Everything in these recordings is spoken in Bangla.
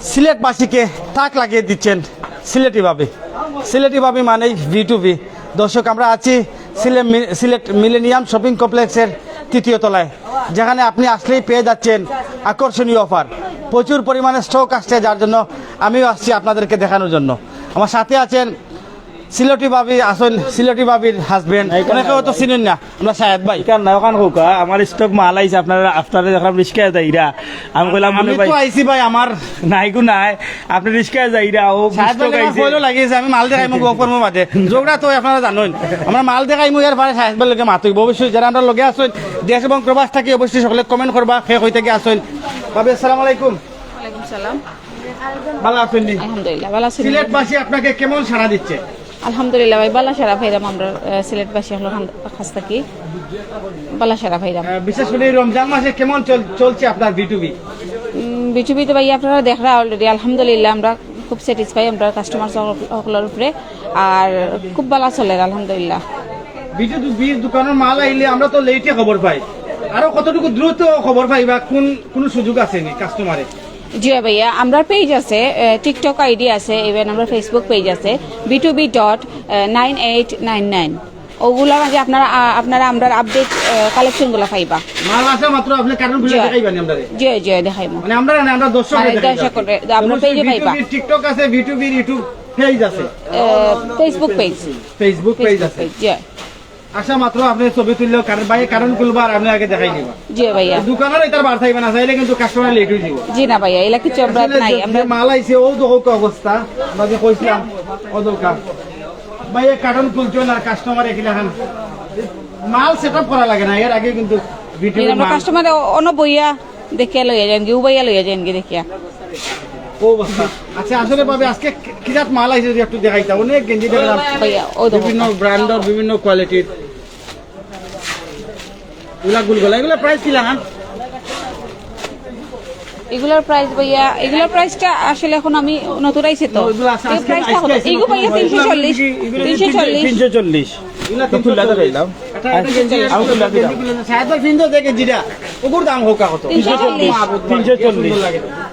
সিলেটবাসীকে তাক লাগিয়ে দিচ্ছেন সিলেটিভাবে। সিলেটিভাবে মানেই V2V। দর্শক, আমরা আছি সিলেট মিলেনিয়াম শপিং কমপ্লেক্সের 3য় তলায়, যেখানে আপনি আসলেই পেয়ে যাচ্ছেন আকর্ষণীয় অফার। প্রচুর পরিমাণে স্টক আসছে, যার জন্য আমিও আসছি আপনাদেরকে দেখানোর জন্য। আমার সাথে আছেন সিলেটি ভাবি, আসল সিলেটি ভাবির হাজবেন্ড, অনেকে হয়তো চিনেন না, আমরা শাহেদ ভাই। কারণ না ওখান হোক আমার স্টক মাল আইছে আপনারা আপনারা যখন রিস্কায় যাইরা আমি কইলাম আমি তো আইছি ভাই, আমার নাই গো নাই আপনি রিস্কায় যাইরা ও শাহেদ ভাই স্টক আইছে কইলো লাগিয়েছে আমি মাল দেখাই মুখ অপর মাঝে যোগটা তো আপনারা জানেন, আমরা মাল দেখাই মুখ এর পরে শাহেদ ভাই লগে মাতুই। অবশ্যই যারা আমরা লগে আসেন দেশ এবং প্রবাস থাকি অবশ্যই সকলে কমেন্ট করবা শেষ হইতে গিয়ে আসেন। ভাবি আসসালামু আলাইকুম। ওয়ালাইকুম সালাম। ভালো আছেন নি? আলহামদুলিল্লাহ ভালো আছি। সিলেটবাসী আপনাকে কেমন সাড়া দিচ্ছে? আলহামদুলিল্লাহ ভাই বালা সারা ভাইরাম, আমরা সিলেটবাসী হলো কাছ থাকি বালা সারা ভাইরাম। বিশেষ করে এই রমজান মাসে কেমন চলছে আপনার V2V? বিচুবিতে ভাই আপনারা দেখরা অলরেডি আলহামদুলিল্লাহ আমরা খুব স্যাটিসফাই আমরা কাস্টমার সকলের উপরে, আর খুব ভালো চলে আলহামদুলিল্লাহ। V2V দোকানের মাল আইলে আমরা তো লেটে খবর পাই, আরো কতটুকু দ্রুত খবর পাই বা কোন সুযোগ আছে নি কাস্টমারে? জি ভাইয়া, আমরা পেজ আছে, টিকটক আইডি আছে, ইভেন আমরা ফেসবুক পেজ আছে B2B.9899। ওগুলা মাঝে আপনারা আমরা আপডেট কালেকশন গুলা পাইবা। মাল আসা মাত্র আপনি কারণ খুলে দেখাইবানি আমরারে? জি জি দেখাইমু, মানে আমরা না, আমরা দর্শক আমরা পেজে পাইবা। টিকটক আছে, V2V ইউটিউব পেজ আছে, ফেসবুক পেজ আছে। জি আসা মাত্র আপনি ছবি তুললেও কারণ ভাই কারণ খুলবার আপনি আগে দেখাই দিবা। জি ভাইয়া, দোকানের এটার বার থাকবে না, চাইলে কিন্তু কাস্টমার লেট হয়ে যাব। জি না ভাইয়া, এলা কিছু আমরা নাই। আমরা মাল আইছে ও তো হোক অবস্থা আমরা যে কইছিলাম ও দোকান ভাই কারণ খুলছো না, কাস্টমার এখানে খান মাল সেটআপ করা লাগে না, এর আগে কিন্তু V2V আমরা কাস্টমার অন বইয়া দেখিয়া লইয়া যান গিউ বইয়া লইয়া যান গি দেখিয়া। ও অবস্থা। আচ্ছা, আসলে ভাবে আজকে কি জাত মাল আইছে যদি একটু দেখাইতা। অনেক গেঞ্জি দেখলাম ভাইয়া, ও বিভিন্ন ব্র্যান্ডের বিভিন্ন কোয়ালিটির, এগুলা গুলগোলা, এগুলা প্রাইস কি লাগান? এগুলার প্রাইস ভাইয়া, এগুলার প্রাইসটা আসলে এখন আমি নতুন আইছে তো এই প্রাইসটা কত? এগুলো ভাইয়া 340 340 এগুলা তো খুললা তো কইলাম এটা গেঞ্জি আমি খুললা দিলাম। শায়দ ফিন্দো দেখে গেঞ্জিটা ওগুর দাম হোক কত?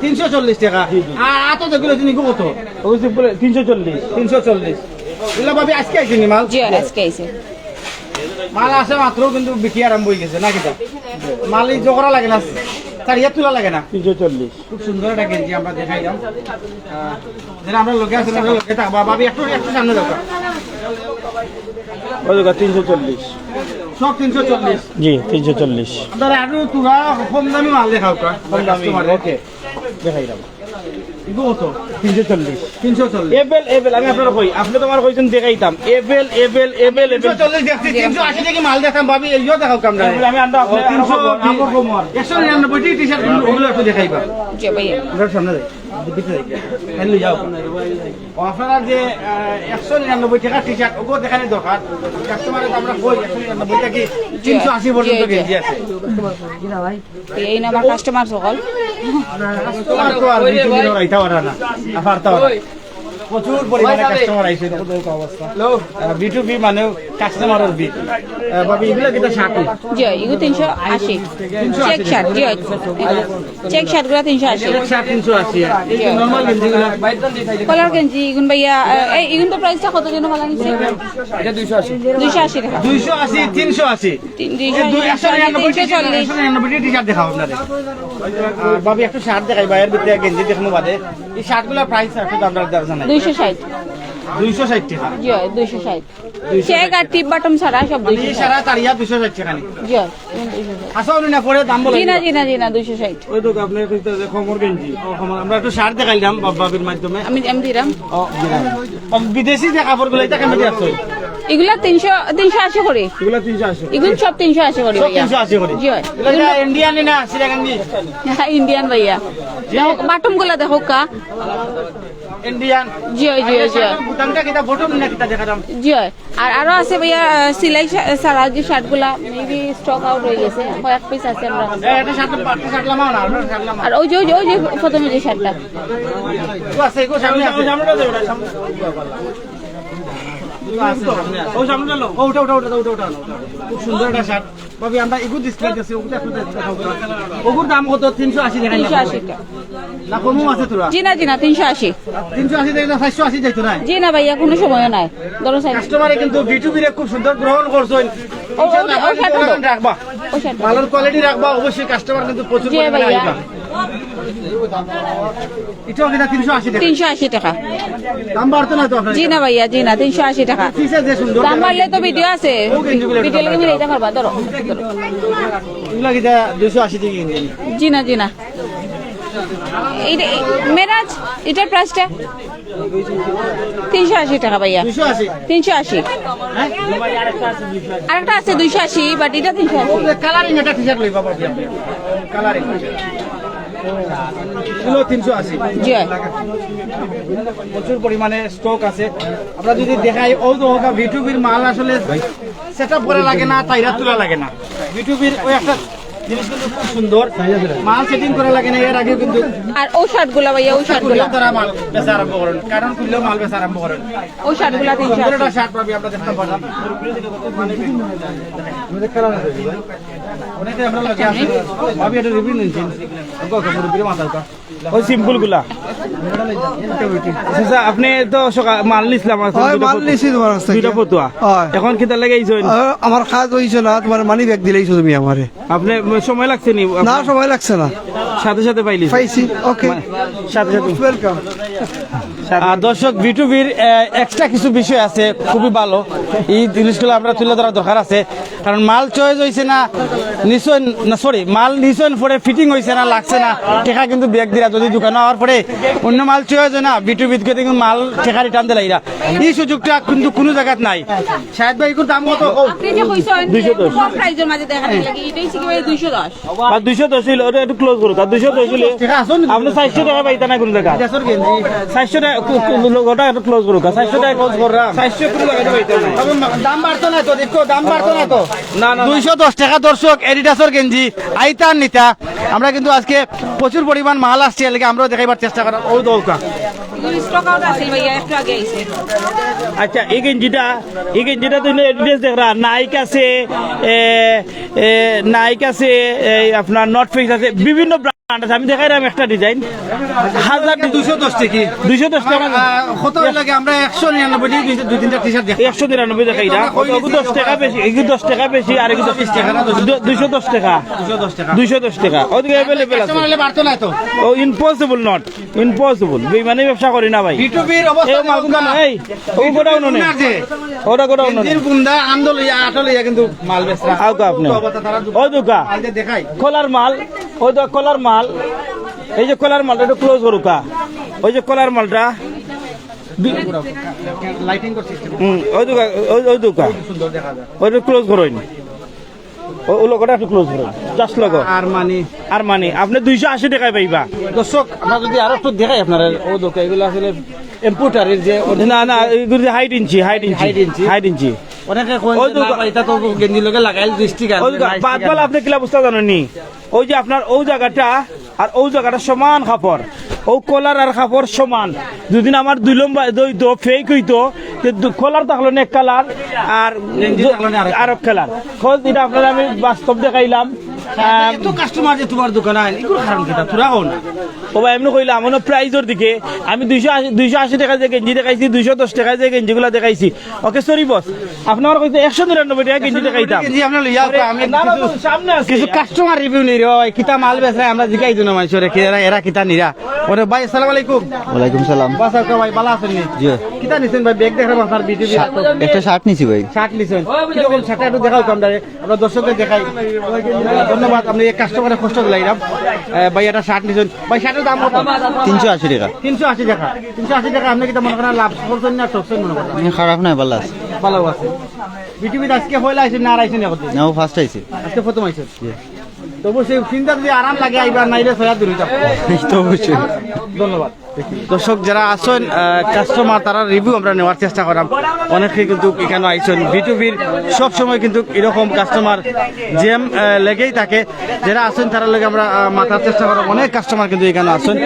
340 টাকা। আর আতো দেখলো তুমি কত? ওই বলে 340 এগুলা ভাবি আজকে আইছে নি মাল? জি আজকে আইছে মাল আসে মাত্র কিন্তু বিক্রি আরম্ভ হয়ে গেছে না কিটা? মাল জোকরা লাগে না, তার ইয়া তোলা লাগে না। 340 খুব সুন্দর একটা গেঞ্জি আমরা দেখাইলাম, যেটা আমরা লোকে আসলে আমরা লোকে থাকবা। ভাবি একটু সামনে দেখো, ওই দেখো 340 সব 340। জি 340 আপনারা আরো তোরা কম দামি মাল দেখাও, কম দামি ওকে দেখাইলাম। ইগো কত? 340 এবেল আমি আপনারা কই আপনি তোমার কইছেন দেখাইতাম এবেল 340 দেখছি, 380 থেকে মাল দেখাম। ভাবি এইও দেখাও কামরা আমি আন্ডা আপনি 199 টি-শার্ট ওগুলো একটু দেখাইবা। জি ভাইয়া, আমরা সামনে যাই, দিতে যাই, হেল যাও। আপনারা যে 199 টাকা টি-শার্ট ওগুলো দেখানি দরকার। কাস্টমারের আমরা কই 199 টাকা কি 380 পর্যন্ত গেঞ্জি আছে। এই নাম্বার কাস্টমার সকল কাস্টমার তো আর V2V রাইতা ওরা না, আফারতা ওরা প্রচুর পরিমাণে কাস্টমার আইছে। দেখো অবস্থা V2V মানে কাস্টমারের বি। ভাবি এগুলা কিটা শার্ট? জি এগুলো 380 চেক শার্ট। জি চেক শার্ট গুলো 380 শার্ট 380। এই যে নরমাল গেঞ্জিগুলো কলার গেঞ্জি ইগুন ভাইয়া, এই ইগুন তো প্রাইসটা কত যেন বলা নিছে? এটা 280 280 টাকা। 280 380 199 টি-শার্ট দেখাও আপনাদের। ভাবি একটু শার্ট দেখাই, বাইরের ভিতরে গেঞ্জি দেখানো বাদে এই শার্টগুলোর প্রাইস একটু আপনারা জানাই। 260 260 টাকা। জি 260 চেক আর টিপ বাটম ছাড়া সব এই 260 সারা তারিয়া 260 টাকা নি। জি আসা উনি না পরে দাম বলে। জি না 260। ওই তো আপনি কইতে যে খমর গেঞ্জি আমরা একটু শার্ট দেখাইলাম ভাবির মাধ্যমে। আমি দিলাম বিদেশি যে কাপড়গুলো এটা কেমন আছে? এগুলা 380 করে, এগুলা 380 এগুলো সব 380 করে সব ভাইয়া। 380 করে। জি এটা ইন্ডিয়ান না সিরাগাঙ্গি? ইন্ডিয়ান ভাইয়া, বাটম গুলা দেখো কা ইন্ডিয়ান। জি বুতামটা কিটা বটম না কিটা দেখালাম? জি আর আরো আছে ভাইয়া সিলাই সারা যে শার্ট গুলা মেবি স্টক আউট হয়ে গেছে, কয়েক পিস আছে আমরা। এটা শার্ট লামাও না, আমরা শার্ট লামাও। আর ওই যে প্রথমে যে শার্টটা আছে এগো সামনে আছে। ও সামনে লো ওটা খুব সুন্দর একটা শার্ট ভাবি আমরা এগুলো ডিসপ্লে দিচ্ছি ওগুলো একটু দেখাও ওগুর দাম কত 380 টাকা 380 টাকা না কমও আছে তোরা জি না 380 380 টাকা 480 যাইতো না জি না ভাইয়া কোনো সময় নাই ধরো সাইড কাস্টমারে কিন্তু বিটুবি রে খুব সুন্দর গ্রহণ করছেন রাখবা ও শার্ট ভালো কোয়ালিটি রাখবা অবশ্যই কাস্টমার কিন্তু প্রচুর জি পরিমাণে ভাইয়া। আইবা এটাও কিনা 380 টাকা 380 টাকা দাম বাড়তো না তো আপনার জি না ভাইয়া জি না 380 টাকা পিসে যে সুন্দর দাম বাড়লে তো ভিডিও আছে ভিডিও লাগে মিলাইতে পারবা ধরো এগুলা কিটা 280 টাকা কিনছেন জি না এইটা মেরাজ এটার প্রাইসটা 380 টাকা ভাইয়া 280 380 হ্যাঁ আরেকটা আছে 280 বাট এটা 380 কালারিং এটা টি-শার্ট লইবা পাবি আপনি কালারিং কিলো 380 জি প্রচুর পরিমাণে স্টক আছে আমরা যদি দেখাই ও তো হোক বিটুবির মাল আসলে সেটআপ করে লাগে না তাইরা তোলা লাগে না বিটুবির ওই একটা জিনিস কিন্তু খুব সুন্দর মাল সেটিং করা লাগে না এর আগে কিন্তু আর ও শার্টগুলা ভাইয়া ও শার্টগুলা তারা মাল বেচা আরম্ভ করেন কারণ খুললেও মাল বেচা আরম্ভ করেন ও শার্টগুলা সুন্দর 380 একটা শার্ট পাবি আমরা দেখতে পারলাম অনেকে আমরা লাগে আছে ভাবি এটা রিভিউ নিয়েছেন মুরব্বির মাথা ওই সিম্পল গুলা আচ্ছা, আপনি তো মাল নিছিলাম মাল নিছি তোমার কাছ থেকে। দুইটা ফতুয়া হয়। এখন কিতা লাগাইছেন আমার কাজ হইছে না তোমার মানি ব্যাগ দিলেইছো তুমি আমারে আপনি সময় লাগছে নি না সময় লাগছে না সাথে সাথে পাইলি পাইছি ওকে সাথে সাথে ওয়েলকাম দর্শক বিটুবির এক্সট্রা কিছু বিষয় আছে খুবই ভালো এই জিনিসগুলো আমরা তুলে ধরা দরকার আছে কারণ মাল চয়েস হয়েছে না নিশ্চয় না সরি মাল নিশ্চয় পরে ফিটিং হয়েছে না লাগছে না টেকা কিন্তু ব্যাগ দিরা যদি দোকানে হওয়ার পরে অন্য মাল চয়েস হয় না বিটুবিত কিন্তু মাল টেকা রিটার্ন দিলা এরা এই সুযোগটা কিন্তু কোনো জায়গাত নাই শাহেদ ভাই এগুলোর দাম কত আপনি যে কইছেন 210 কম প্রাইজের মাঝে দেখাতে লাগি এটাই কি ভাই 210 আর 210 হইলো ওটা একটু ক্লোজ করুক আর 210 হইলে টেকা আসুন আপনি 400 টাকা পাইতা না কোন জায়গা দেড়শোর গেঞ্জি 400 টাকা ওটা একটু ক্লোজ করুক 400 টাকা ক্লোজ করলাম 400 কোন জায়গায় পাইতা না তবে দাম বাড়তো না তো দেখো দাম বাড়তো না তো না, না, না। 210 টাকা দর্শক এডিডাসের গেঞ্জি আইতার নিতা আমরা কিন্তু আজকে প্রচুর পরিমাণ মাল আসছে এলাকা আমরাও দেখাইবার চেষ্টা করার ও দৌকা স্টক আউট আছে ভাইয়া একটু আগে আইছে আচ্ছা এই গেঞ্জিটা তো এডিডাস দেখ রা নাইক আছে নাইক আছে এই আপনার নর্থ ফেস আছে বিভিন্ন ব্র্যান্ড আছে আমি দেখাইলাম একটা ডিজাইন 210 টাকি 210 টাকা কত লাগে আমরা 199 দুই তিনটা টি-শার্ট দেখি 199 টাকা এটা 10 টাকা বেশি এগুলো 10 টাকা বেশি আর এগুলো 220 টাকা না 210 টাকা 210 টাকা 210 টাকা ওদিকে अवेलेबल আছে কাস্টমার হলে বাড়তো না তো ও ইম্পসিবল নট ইম্পসিবল বেইমানি ব্যবসা করি না ভাই বিটুবির এই অবস্থা মালগুলো না এই ও গোডাউন নে ওটা গোডাউন নে গেঞ্জির বুন্দা আন্দোলইয়া আটলইয়া কিন্তু মাল বেচরা আও কা আপনি ও দুকা মাল যে দেখাই কলার মাল ওই তো কলার মাল এই যে কলার মালটা একটু ক্লোজ করুকা ওই যে কলার মালটা লাইটিং কর সিস্টেম ওই দুকা সুন্দর দেখা যায় ওইটা ক্লোজ করুন ও লোকটা একটু ক্লোজ করুন জাস্ট লগো আর মানে আপনি 280 টাকায় পাইবা দর্শক আমরা যদি আরো একটু দেখাই আপনারা ও দোকান এগুলো আসলে ইম্পোর্টারের যে না না এগুলো হাইট ইঞ্চি হাইট ইঞ্চি অনেকে ওই দোকান- এটা তো গেঞ্জি লগে লাগাইল দৃষ্টিকা ওই বাদ বল আপনি কিলা বুঝতে জানেননি ওই যে আপনার ওই জায়গাটা আর ওই জায়গাটা সমান কাপড় ও কলার আর কাপড় সমান দুদিন আমার দুই লম্বা দইতো ফেক হইতো যে কলার থাকলো এক কালার আর গেঞ্জি থাকলো না আরেক কালার খোঁজ এটা আপনারা আমি বাস্তব দেখাইলাম এত কাস্টমার যে তোমার দোকানে আইন এগুলো কারণ কি তোরা হও না ও ভাই এমনি কইলাম আমার প্রাইজের দিকে আমি 280 টাকা যে গেঞ্জি দেখাইছি 210 টাকা যে গেঞ্জিগুলা দেখাইছি ওকে সরি বস আপনার কইতে 199 টাকা গেঞ্জি দেখাইতাম গেঞ্জি আমরা লইয়া আমি না, না, সামনে আছে কিছু কাস্টমার রিভিউ নি রে ভাই কিতা মাল বেচরা আমরা জিগাই দিন মানুষরে কি এরা কিতা নিরা ওরে ভাই আসসালামু আলাইকুম ওয়ালাইকুম সালাম বাসা কা ভাই ভালো আছেন নি জি কিতা নিছেন ভাই ব্যাগ দেখার আপনার বিটিভি একটা শার্ট নিছি ভাই শার্ট নিছেন কিরকম শার্ট একটু দেখাও তো আমরা দর্শকদের দেখাই ধন্যবাদ আপনি এই কাস্টমারের কষ্ট দিলাম ভাই এটা শার্ট নিছেন ভাই শার্টের দাম কত 380 টাকা 380 টাকা 380 টাকা আপনি কিতা মনে করেন লাভ করছেন না ঠকছেন মনে করেন খারাপ নাই ভালো আছে ভালো আছে বিটিভি আজকে হইলা আইছেন না আইছেন এখন নাও ফার্স্ট আইছে আজকে প্রথম আইছেন তবু সেই চিন্তা যদি আরাম লাগে আইবার নাইলে ছয়া দূরে যাব তো অবশ্যই ধন্যবাদ দর্শক যারা আসেন কাস্টমার তারা রিভিউ আমরা নেওয়ার চেষ্টা করাম অনেকে কিন্তু এখানে আইসেন বিটুবির সব সময় কিন্তু এরকম কাস্টমার জ্যাম লেগেই থাকে যারা আসেন তারা লগে আমরা মাথার চেষ্টা করাম অনেক কাস্টমার কিন্তু এখানে আসেন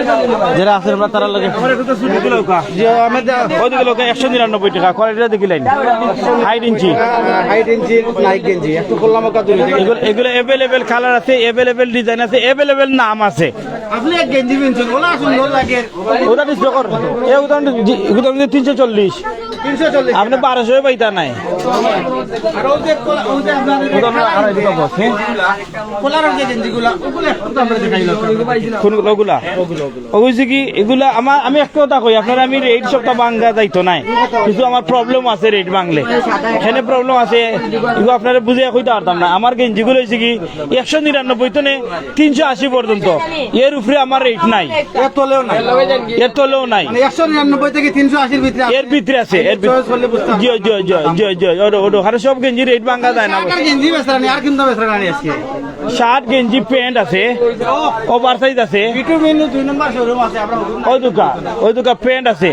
যারা আসেন আমরা তারা লগে আমার একটু তো শুনে দিল কা যে আমাদের ওইদিকে লোক 199 টাকা কোয়ালিটিটা দেখিলেন 8 ইঞ্চি হাইট ইঞ্চি নাইক গেঞ্জি একটু করলাম ওকা দুই থেকে এগুলো অ্যাভেলেবেল কালার আছে অ্যাভেলেবেল ডিজাইন আছে অ্যাভেলেবেল নাম আছে আপনি এক গেঞ্জি কিনছেন ওলা সুন্দর লাগে ওটা ডিসপ্লে কর এই উদাহরণ 340 340 আপনি 1200 পাইতা নাই আর ওই যে ওই যে আপনাদের উদাহরণ আর এদিকে বস হ্যাঁ কোলারের যে গেঞ্জিগুলা ওগুলো একটু আমরা দেখাইলাম কোন ওগুলা ওগুলো কি এগুলা আমি একটা কথা কই আপনারা আমি রেট সবটা বাঙ্গা যাইতো নাই কিন্তু আমার প্রবলেম আছে রেট বাংলে এখানে প্রবলেম আছে এগুলো আপনারা বুঝে কইতে পারতাম না আমার গেঞ্জিগুলো হইছে কি 199 তো নে 380 পর্যন্ত এর উপরে আমার রেট নাই এর তলেও নাই এর তলেও নাই মানে 199 থেকে 380 এর ভিতরে এর ভিতরে আছে এর ভিতরে জি জি জি জি জি ওডো হারে সব গেঞ্জি রেট বাঙ্গা যায় না টাকার গেঞ্জি বেচরানি আর কিন্তু বেচরানি আজকে শার্ট গেঞ্জি প্যান্ট আছে ওভার সাইজ আছে বিটু মেনু 2 নম্বর শোরুম আছে আমরা ওই দুকা প্যান্ট আছে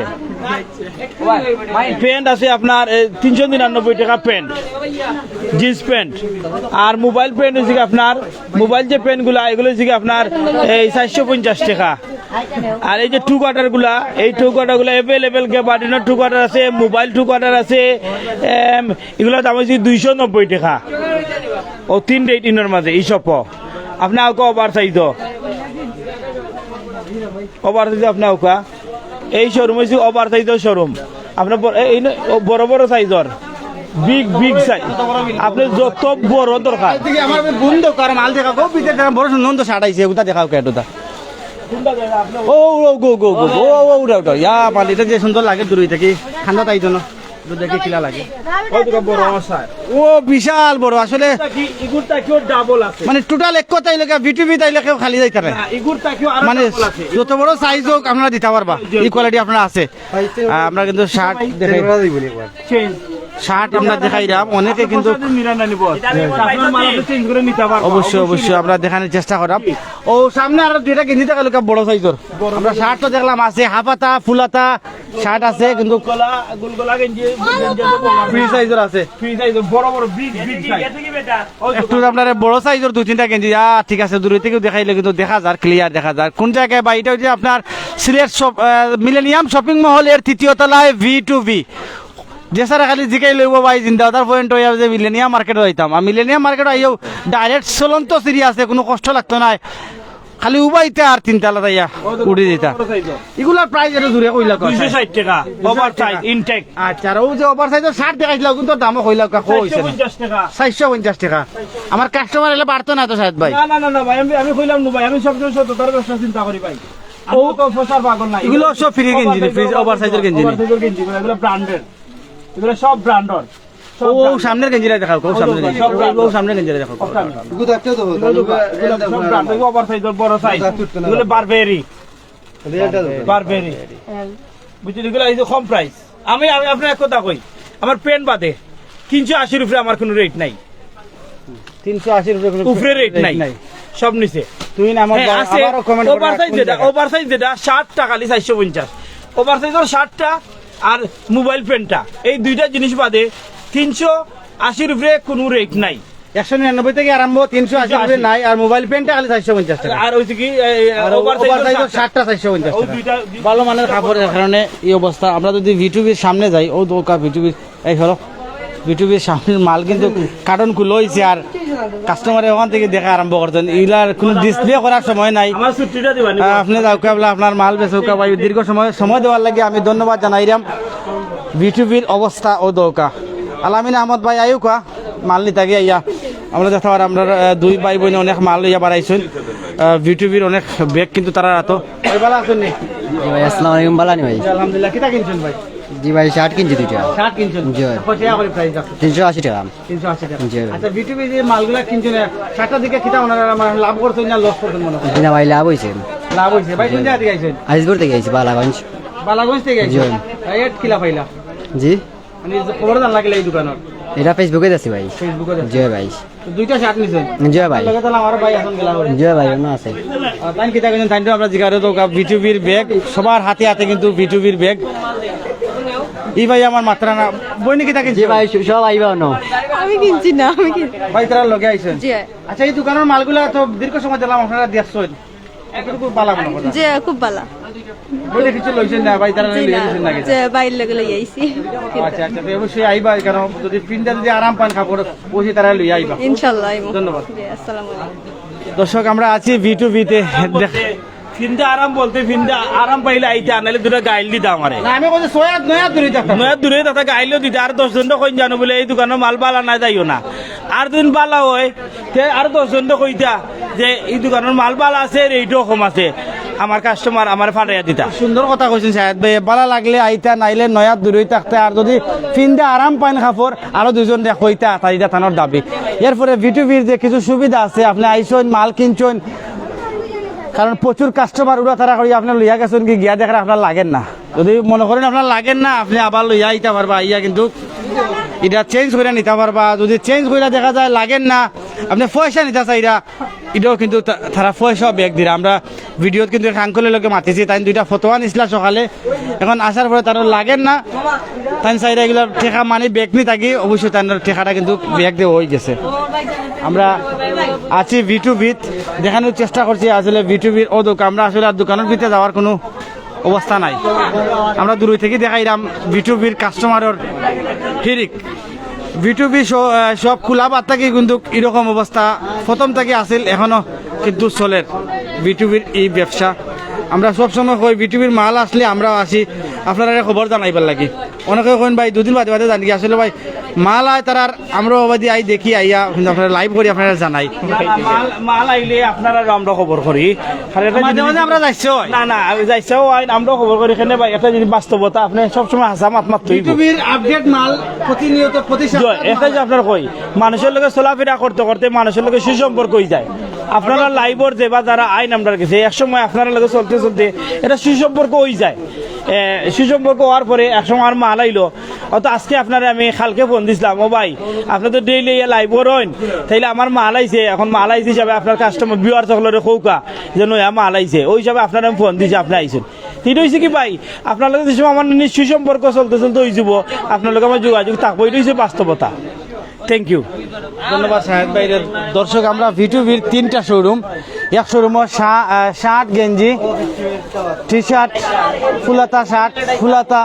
প্যান্ট আছে আপনার 399 টাকা প্যান্ট জিন্স প্যান্ট আর মোবাইল প্যান্ট হচ্ছে কি আপনার মোবাইল যে প্যান্ট গুলা এগুলো হচ্ছে কি আপনার এই 450 টাকা আর এই যে টু কোয়ার্টার গুলা এই টু কোয়ার্টার গুলা অ্যাভেলেবেল গ্যাবার্ডিনের টু কোয়ার্টার আছে মোবাইল টু কোয়ার্টার আছে এগুলোর দাম হচ্ছে 290 টাকা ও 3 রেট ইনের মাঝে এই সব আপনি আউকা ওভার সাইজ আপনি আউকা এই শোরুম হচ্ছে ওভার সাইজের শোরুম আপনার বড় বড় সাইজর বিগ সাইজ আপনি যত বড় দরকার এদিকে আমার বন্ধ কর মাল দেখা গো বিতে বড় সুন্দর তো শার্ট আইছে ওটা দেখাও কেটোটা ও ও গো গো গো ও ও ওটা ইয়া পালিটা যে সুন্দর লাগে দূরই থেকে ঠান্ডা তাই জন্য দেখে কিলা লাগে বড় আছে ও বিশাল বড় আসলে ইগুরটা কেউ ডাবল আছে মানে টোটাল এক কথাই লেখা বিটিভি তাই লেখা খালি যাইতে পারে ইগুরটা কেউ আর মানে ডাবল আছে যত বড় সাইজ হোক আপনারা দিতে পারবা এই কোয়ালিটি আপনারা আছে আমরা কিন্তু শার্ট দেখাই চেঞ্জ শার্ট আমরা দেখাইলাম অনেকে কিন্তু অবশ্যই অবশ্যই আমরা দেখানোর চেষ্টা করাম ও সামনে আরো দুইটা গেঞ্জি দেখা লোক বড় সাইজর আমরা শার্ট তো দেখলাম আছে হাফাতা ফুলাতা শার্ট আছে কিন্তু গোলগোলা গেঞ্জি ফ্রি সাইজর আছে ফ্রি সাইজ বড় বড় বিগ সাইজ একটু আপনার বড় সাইজর দুই তিনটা গেঞ্জি ঠিক আছে দূরে থেকেও দেখাইলে কিন্তু দেখা যায় ক্লিয়ার দেখা যায় কোন জায়গায় বা এটা হচ্ছে আপনার সিলেট মিলেনিয়াম শপিং মহলের 3য় তলায় V2V যে স্যার খালি জিকাই লইব ভাই জিন্দাদার পয়েন্ট হয়ে যে মিলেনিয়াম মার্কেটে হইতাম আর মিলেনিয়াম মার্কেট আইও ডাইরেক্ট চলন্ত সিরি আছে কোনো কষ্ট লাগতো না খালি উবাইতে আর তিনতলা তাইয়া উড়ে দিতা এগুলার প্রাইস এটা জুড়ে কইলা 260 টাকা ওভার সাইজ ইনটেক আচ্ছা আর ও যে ওভার সাইজের শার্ট দেখাইছিল কিন্তু দামও কইলা কইছে 450 টাকা 450 টাকা আমার কাস্টমার এলে বাড়তো না তো সাহেব ভাই না ভাই আমি কইলাম না ভাই আমি সবসময় সততার ব্যবসা চিন্তা করি ভাই ও তো ফসার পাগল না এগুলো সব ফ্রি গেঞ্জি ফ্রি ওভার সাইজের গেঞ্জি এগুলো ব্র্যান্ডেড এগুলো সব ব্র্যান্ডেড ও সামনের গেঞ্জিটা দেখাও ও সামনের গেঞ্জি ও সামনের গেঞ্জিটা দেখাও সব ব্র্যান্ডেড ওভার সাইজের বড় সাইজ এগুলো বারবেরি বুঝলি এগুলো এই যে কম প্রাইস আমি আপনার এক কথা কই আমার পেন বাদে 380 উপরে আমার কোনো রেট নাই 380 রুপি উপরে রেট নাই সব নিচে তুই না আমার আবারও কমেন্ট ওভার সাইজ যেটা 60 টাকা খালি 450 ওভার সাইজের 60টা আর মোবাইল পেনটা এই দুইটা জিনিস বাদে 380 উপরে কোনো রেট নাই 199 থেকে আরম্ভ 380 রুপি নাই আর মোবাইল পেনটা খালি 450 টাকা আর হইছে কি ওভার সাইজের 60টা 450 ওই টাকা দুইটা ভালো মানের কাপড়ের কারণে এই অবস্থা আমরা যদি V2Bর সামনে যাই ও দোকা V2Bর এই হলো V2Bর সামনের মাল কিন্তু কার্টন খুলে হইছে আর কাস্টমারে ওখান থেকে দেখা আরম্ভ করতেন এগুলার কোনো ডিসপ্লে করার সময় নাই আমার ছুটিটা দিবানি আপনি যাওকা আপনার মাল বেচৌকা ভাই দীর্ঘ সময় দেওয়ার লাগে আমি ধন্যবাদ জানাইলাম V2Bর অবস্থা ও দৌকা আলামিন আহমদ ভাই আয়ুকা মাল নিতে গিয়ে ইয়া আমরা দেখতে পারি আমরা দুই ভাই বোন অনেক মাল লইয়া বাড়াইছেন V2Bর অনেক ব্যাগ কিন্তু তারা রাতো ভালো আছেন নি ভাই আসসালামু আলাইকুম বালানি ভাই আলহামদুলিল্লাহ কিটা কিনছেন ভাই জি ভাই শার্ট কিনছি দুইটা শার্ট কিনছেন জি ভাই। কত টাকা করে প্রাইস আছে 380 টাকা 380 টাকা জি ভাই। আচ্ছা V2B যে মালগুলা কিনছেন শার্টটার দিকে কিটা ওনারা মানে লাভ করছেন না লস করছেন মনে হয় দিনা ভাই লাভ হইছে লাভ হইছে ভাই কোন জায়গা থেকে আইছেন আজিজপুর থেকে আইছি বালাগঞ্জ বালাগঞ্জ থেকে জি আইছেন এট কিলা পাইলা জি মানে খবর জান লাগিলে এই দোকানত এটা ফেসবুকে দেখছি ভাই ফেসবুকে জয় ভাই দুইটা শার্ট নিছেন জয় ভাই লগে তাহলে আমার ভাই এখন গেলা করে জয় ভাই অন্য আছে তাই কিতা কিন্তু তাই আমরা জিগারে তো বিটুবির ব্যাগ সবার হাতে হাতে কিন্তু বিটুবির ব্যাগ ই ভাই আমার মাত্রা না বইনি কিতা কিনছি জি ভাই সব আইবা অন্য আমি কিনছি না আমি ভাই তারা লগে আইছেন জি আচ্ছা এই দোকানের মালগুলা তো দীর্ঘ সময় দিলাম আপনারা দেখছেন এতটুকু পালা মনে কথা যে খুব ভালো বলে কিছু লইছেন না ভাই তারা লইয়া দিছেন না যে বাইরে লাগে লই আইছি আচ্ছা আচ্ছা তো অবশ্যই আইবা কারণ যদি পিনটা যদি আরাম পান কাপড় বসে তারা লইয়া আইবা ইনশাআল্লাহ ধন্যবাদ আসসালামু আলাইকুম দর্শক আমরা আছি V2V-তে ফিন্দা আরাম বলতে ফিন্দা আরাম পাইলে আইতে আনালে দুটা গাইল দিতে আমারে না আমি কইছি সয়াত নয়া দূরে থাকতাম নয়া দূরে তাতে গাইলেও দিতে আর 10 জন কইন জানো বলে এই দোকানের মাল বালা না যাইও না আর দিন বালা হয় তে আর 10 জন কইতা যে এই দোকানের মাল বালা আছে রেটও কম আছে আমার কাস্টমার আমার ফাটাইয়া দিতা সুন্দর কথা কইছেন সাহেব ভাই বালা লাগলে আইতা নাইলে নয়া দূরে থাকতে আর যদি পিনটা আরাম পাইন কাপড় আরো দুজন দেখ কইতা তাইটা থানোর দাবি এরপরে V2V-র যে কিছু সুবিধা আছে আপনি আইসন মাল কিনছেন কারণ প্রচুর কাস্টমার উড়া তারা করি আপনি লইয়া গেছেন কি গিয়া দেখার আপনার লাগেন না যদি মনে করেন আপনার লাগেন না আপনি আবার লইয়া আইতে পারবা ইয়া কিন্তু এটা চেঞ্জ করে নিতে পারবা যদি চেঞ্জ করে দেখা যায় লাগেন না আপনি পয়সা নিতে চাইরা এটাও কিন্তু তারা পয়সা ব্যাগ দিরা আমরা ভিডিওত কিন্তু আঙ্কলের লোকে মাতিছি তাই দুইটা ফটো আনিছিলা সকালে এখন আসার পরে তার লাগেন না তাই চাইরা এগুলো ঠেকা মানে ব্যাগ নি থাকি অবশ্যই তার ঠেকাটা কিন্তু ব্যাগ দিয়ে হয়ে গেছে আমরা আছি V2V দেখানোর চেষ্টা করছি আসলে V2V-র ও দোকান আমরা আসলে আর দোকানের ভিতরে যাওয়ার কোনো অবস্থা নাই আমরা দূর থেকে দেখাইলাম V2V-র কাস্টমারের হিরিক V2V সব খোলা বাদ থাকি কিন্তু এরকম অবস্থা প্রথম থেকে আসিল এখনো কিন্তু চলের V2V-র এই ব্যবসা আমরা সবসময় কই V2V-র মাল আসলে আমরাও আসি আপনারা খবর জানাইবার লাগি অনেকে কইন ভাই দুদিন বাদে বাদে জানি আসলে ভাই মাল আয় তারা আমরা অবাদি আই দেখি আইয়া কিন্তু আপনারা লাইভ করি আপনারা জানাই মাল আইলে আপনারা আমরা খবর করি আর এটা মাঝে মাঝে আমরা যাইছি না না আমি যাইছাও আইন আমরা খবর করি এখানে ভাই একটা যদি বাস্তবতা আপনি সবসময় হাসা মাত মাত তৈরি V2V-র আপডেট মাল প্রতিনিয়ত প্রতি এটা যে আপনার কই মানুষের লোকে চলাফেরা করতে করতে মানুষের লোকে সুসম্পর্ক হয়ে যায় আপনারা লাইভর যে বা যারা আইন আমরা গেছে এক সময় আপনারা লোকে চলতে চলতে এটা সুসম্পর্ক হয়ে যায় সুসম্পর্ক হওয়ার পরে এক সময় আর মাল আইলো অত আজকে আপনারা আমি কালকে ফোন দিছিলাম ও ভাই আপনি তো ডেইলি লাইভ করেন তাইলে আমার মাল আইছে এখন মাল আইছে হিসাবে আপনার কাস্টমার ভিউয়ার সকলের কৌকা যে নয়া মাল আইছে ওই হিসাবে আপনার আমি ফোন দিছি আপনি আইছেন ঠিক হয়েছে কি ভাই আপনার লোক যে সময় আমার সুসম্পর্ক চলতে চলতে হয়ে যাব আপনার লোক আমার যোগাযোগ থাকবো এটা হচ্ছে বাস্তবতা থ্যাংক ইউ ধন্যবাদ সাহেব ভাই দর্শক আমরা V2V-র 3টা শোরুম এক শোরুমও শার্ট গেঞ্জি টি শার্ট ফুলাতা শার্ট ফুলাতা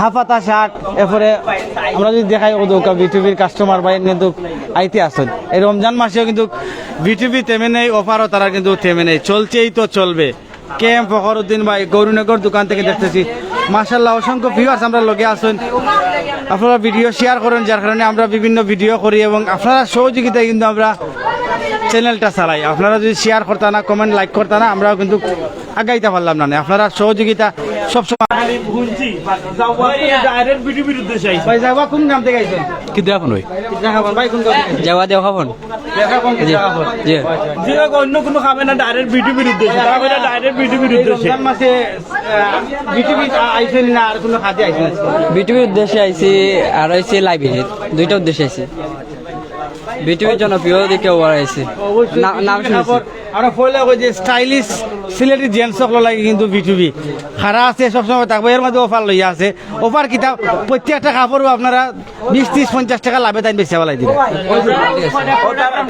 হাফাতা শার্ট এরপরে আমরা যদি দেখাই ও দোকা V2V-র কাস্টমার ভাই কিন্তু আইতে আসেন এই রমজান মাসেও কিন্তু V2V থেমে নেই অফারও তারা কিন্তু থেমে নেই চলছেই তো চলবে KM ফখরুদ্দিন ভাই গৌরীনগর দোকান থেকে দেখতেছি মাশাআল্লাহ অসংখ্য ভিউয়ার্স আমরা লগে আসেন আপনারা ভিডিও শেয়ার করেন যার কারণে আমরা বিভিন্ন ভিডিও করি এবং আপনারা সহযোগিতায় কিন্তু আমরা চ্যানেলটা চালাই আপনারা যদি শেয়ার করতে না কমেন্ট লাইক করতে না আমরাও কিন্তু আগাইতে পারলাম না আপনারা সহযোগিতা সবসময় ডাইরেক্ট ভিডিওর উদ্দেশ্যে আইছি ভাই যাবা কোন গ্রাম থেকে আইছেন কি দেখাবো নই দেখাবেন ভাই কোন গ্রাম থেকে যাওয়া দেখাবো দেখাবেন কি দেখাবেন জি যে অন্য কোনো খাবে না ডাইরেক্ট ভিডিওর উদ্দেশ্যে তারা কইরা ডাইরেক্ট ভিডিওর এই উদ্দেশ্যে রমজান মাসে V2V আইছেন না আর কোনো কাজে আইছেন বিটিভির উদ্দেশ্যে আইছি আর হয়েছে লাইব্রেরির দুইটা উদ্দেশ্যে আইছি বিটিভির জনপ্রিয় দিকে ওয়ার আইছি নাম শুনেছি আমরা পয়লা কই যে স্টাইলিশ সিলেটি জেন্টস সকল লাগে কিন্তু V2V খারা আছে সবসময় থাকবে এর মধ্যে অফার লইয়া আছে অফার কিতাব প্রত্যেকটা কাপড়ও আপনারা 20-30-50 টাকা লাভে তাই বেশি বলাই দিবে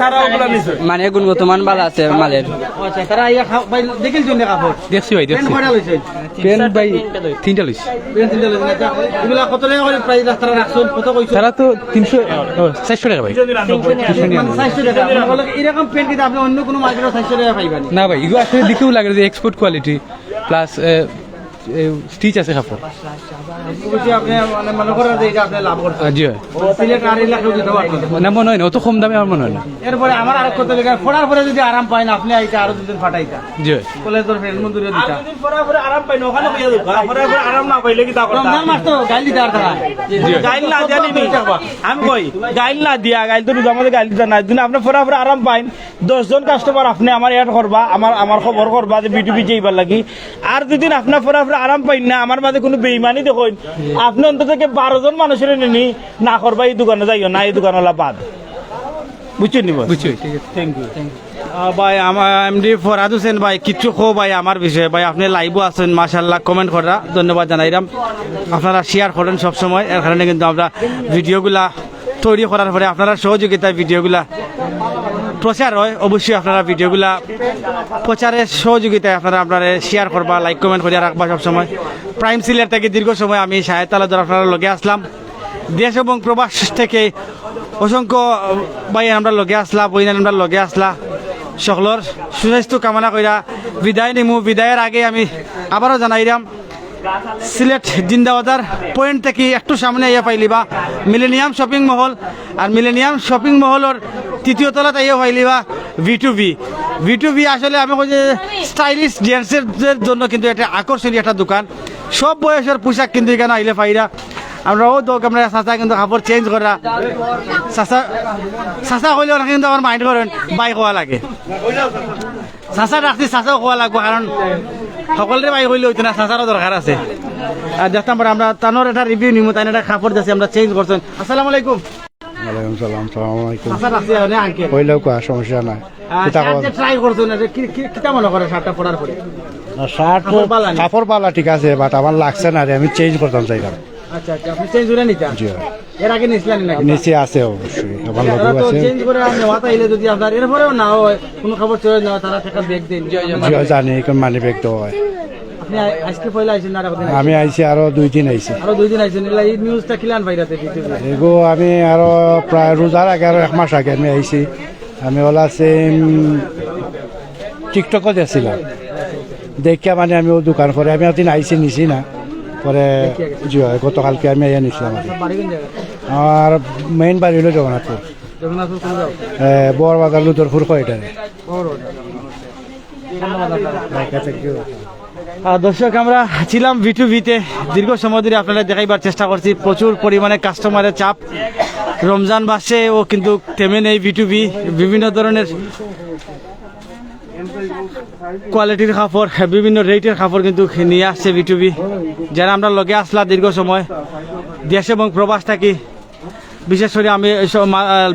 তারা ওগুলা নিছে মানে গুণগত মান ভালো আছে মালের আচ্ছা তারা ইয়া ভাই দেখিল জন্য কাপড় দেখছি ভাই পেন কয়টা লইছেন পেন ভাই তিনটা লইছি পেন তিনটা লইছেন আচ্ছা এগুলা কত টাকা করে প্রাইস রাস্তাটা রাখছেন কত কইছেন তারা তো 400 টাকা ভাই মানে 400 টাকা মানে বলে এরকম পেন কিতাব আপনি অন্য কোনো মার্কেটে 400 টাকা পাইবেন না ভাই এগুলো আসলে দেখেও লাগে যে এক্সপোর্ট কোয়ালিটি প্লাস স্টিচ আছে কাপড় বুঝি আপনি মানে মনে করেন যে এটা আপনি লাভ করছেন জি ভাই সিলেট আর এলাকা দিতে পারবেন না মনে হয় না অত কম দামে আমার মনে হয় না এরপরে আমার আর কত টাকা ফোড়ার পরে যদি আরাম পায় না আপনি আইটা আরো দুদিন ফাটাইতা জি ভাই কলেজের ফ্রেন্ড মন্দিরে দিতা যদি পরে আরাম পাই না ওখানে কইয়া দেব পরে আরাম না পাইলে কি তা করতা রমজান মাস তো গাইল দিতে আর তারা গাইল না দিয়া নিবি আমি কই গাইল না দিয়া গাইল তো আমাদের গাইল দিতা না দিন আপনি পরে আরাম পাইন 10 জন কাস্টমার আপনি আমার অ্যাড করবা আমার খবর করবা যে B2B যাইবার লাগি আর দুদিন আপনি পরে আরাম পাই না আমার মাঝে কোনো বেইমানি দেখুন আপনি অন্তত থেকে 12 জন মানুষের নেনি না করবা এই দোকানে যাইও না এই দোকানওয়ালা বাদ বুঝছেন নি বুঝছি থ্যাংক ইউ ভাই আমার এমডি ফরহাদ হোসেন ভাই কিচ্ছু খো ভাই আমার বিষয়ে ভাই আপনি লাইভও আছেন মাশাআল্লাহ কমেন্ট করা ধন্যবাদ জানাইলাম আপনারা শেয়ার করেন সব সময় এর কারণে কিন্তু আমরা ভিডিওগুলা তৈরি করার পরে আপনারা সহযোগিতায় ভিডিওগুলা প্রচার হয় অবশ্যই আপনারা ভিডিওগুলা প্রচারের সহযোগিতায় আপনারা শেয়ার করবা লাইক কমেন্ট করে রাখবা সবসময় প্রাইম সিলেট থেকে দীর্ঘ সময় আমি শাহেদ আলাদর আপনারা লগে আসলাম দেশ এবং প্রবাস থেকে অসংখ্য ভাই আমরা লগে আসলা বইনান আমরা লগে আসলা সকলের সুস্বাস্থ্য কামনা কইরা বিদায় নিমু বিদায়ের আগে আমি আবারও জানাইলাম সিলেট জিন্দাবাজার পয়েন্ট থেকে একটু সামনে আইয়া পাইলিবা মিলেনিয়াম শপিং মহল আর মিলেনিয়াম শপিং মহলের তৃতীয় তলাতে আইয়া পাইলিবা ভি2ভি আসলে আমি কই যে স্টাইলিশ জেন্টসের জন্য কিন্তু একটা আকর্ষণীয় একটা দোকান সব বয়সের পোশাক কিন্তু এখানে আইলে পাইরা আমরাও তো আমরা চাচা কিন্তু কাপড় চেঞ্জ করা চাচা কইলেও না কিন্তু আমার মাইন্ড করেন বাইক হওয়া লাগে চাচা রাখছি চাচাও হওয়া লাগবে কারণ সকলরে বাইক হইলে হইতো না চাচারও দরকার আছে আর দেখতাম পরে আমরা তানোর একটা রিভিউ নিমু তাই একটা কাপড় যাচ্ছি আমরা চেঞ্জ করছেন আসসালামু আলাইকুম ওয়ালাইকুম সালাম সালাম আলাইকুম চাচা রাখছি আঙ্কেল হইলেও কোয়া সমস্যা নাই ট্রাই করছেন কিতা মনে করে শার্টটা পরার পরে শার্ট কাপড় পালা নি? কাপড় পালা ঠিক আছে বাট আমার লাগছে না রে আমি চেঞ্জ করতাম চাইলাম আচ্ছা আচ্ছা আপনি চেঞ্জ করে নিতেন জি হয়। এর আগে নিছিলেন নাকি নিচে আছে অবশ্যই আমার তারা লগু তো আছে চেঞ্জ করে নেওয়া তাইলে যদি আপনার এরপরেও না হয় কোনো খবর চলে নেওয়া তারা টাকা ব্যাগ দেন জি হয়, জানি কোন মানি ব্যাগ তো হয় আপনি আজকে পয়লা আইছেন না আর কতদিন আমি আইছি আরো 2 দিন আইছি আরো 2 দিন আইছেন এলা এই নিউজটা কিলান ভাইরাতে দিতে এগো আমি আরো প্রায় রোজার আগে আরো 1 মাস আগে আমি আইছি আমি ওলা সেম টিকটকত আসছিলাম দেখিয়া মানে আমি ও দোকান করে আমি একদিন আইছি নিছি না পরে জি হয় গতকালকে আমি আইয়া নিছিলাম আর কি। বাড়ি কোন জায়গা আমার মেইন বাড়ি হলো জগন্নাথপুর জগন্নাথপুর কোন যাও বড় বাজার লুদরপুর কয়টারে দর্শক আমরা ছিলাম ভি2ভিতে দীর্ঘ সময় ধরে আপনারা দেখাইবার চেষ্টা করছি প্রচুর পরিমাণে কাস্টমারের চাপ রমজান মাসে ও কিন্তু থেমে নেই ভি2ভি বিভিন্ন ধরনের কোয়ালিটির কাপড় বিভিন্ন রেটের কাপড় কিন্তু নিয়ে আসছে ভি2ভি যারা আমরা লগে আসলা দীর্ঘ সময় দেশ এবং প্রবাস থাকি বিশেষ করে আমি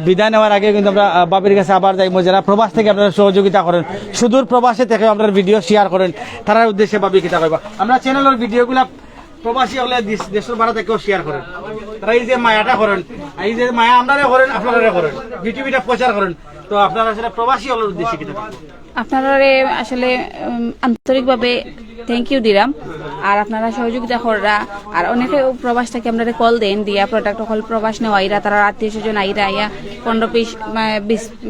বিদায় নেওয়ার আগে কিন্তু আমরা বাবির কাছে আবার যাইব যারা প্রবাস থেকে আপনারা সহযোগিতা করেন সুদূর প্রবাসে থেকে আপনার ভিডিও শেয়ার করেন তার উদ্দেশ্যে বাবি কিতা কইবা আমরা চ্যানেলের ভিডিওগুলা প্রবাসী হলে দেশের বাড়া থেকেও শেয়ার করেন তারা এই যে মায়াটা করেন এই যে মায়া আপনারা করেন আপনারা করেন ভি2ভিটা প্রচার করেন তো আপনারা আসলে প্রবাসী হলের উদ্দেশ্যে কিতা আপনারা আসলে আন্তরিকভাবে থ্যাংক ইউ দিলাম আর আপনারা সহযোগিতা কররা আর অনেকে প্রবাস থেকে আপনারা কল দেন দিয়া প্রোডাক্ট কল প্রবাস নেওয়া আইরা তারা আত্মীয় স্বজন আইরা আইয়া 15 পিস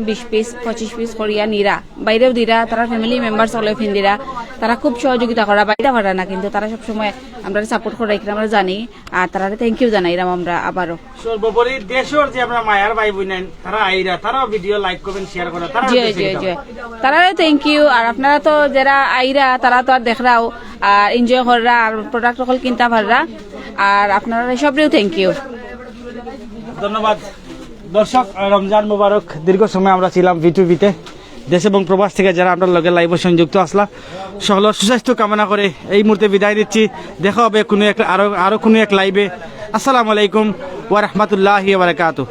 20 পিস 25 পিস করিয়া নিরা বাইরেও দিরা তারা ফ্যামিলি মেম্বার চলে ফিন্দিরা তারা খুব সহযোগিতা করা বাইরে করা না কিন্তু তারা সবসময় আমরা সাপোর্ট করা আমরা জানি আর তারা থ্যাংক ইউ জানাইলাম আমরা আবারও সর্বোপরি দেশের যে আমরা মায়ার ভাই বোন তারা আইরা তারাও ভিডিও লাইক করবেন শেয়ার করেন তারা জি জি জি তারা থ্যাংক ইউ আর আপনারা তো যারা আইরা তারা তো আর দেখরাও আর এনজয় কররা আর প্রোডাক্ট সকল কিনতে পাররা আর আপনারা সবরেও থ্যাংক ইউ ধন্যবাদ দর্শক রমজান মোবারক দীর্ঘ সময় আমরা ছিলাম ভি2ভিতে দেশ এবং প্রবাস থেকে যারা আপনার লগে লাইভে সংযুক্ত আসলাম সকলের সুস্বাস্থ্য কামনা করে এই মুহূর্তে বিদায় দিচ্ছি দেখা হবে কোনো এক আরো কোনো এক লাইভে আসসালামু আলাইকুম ওয়া রাহমাতুল্লাহি ওয়া বারাকাতুহু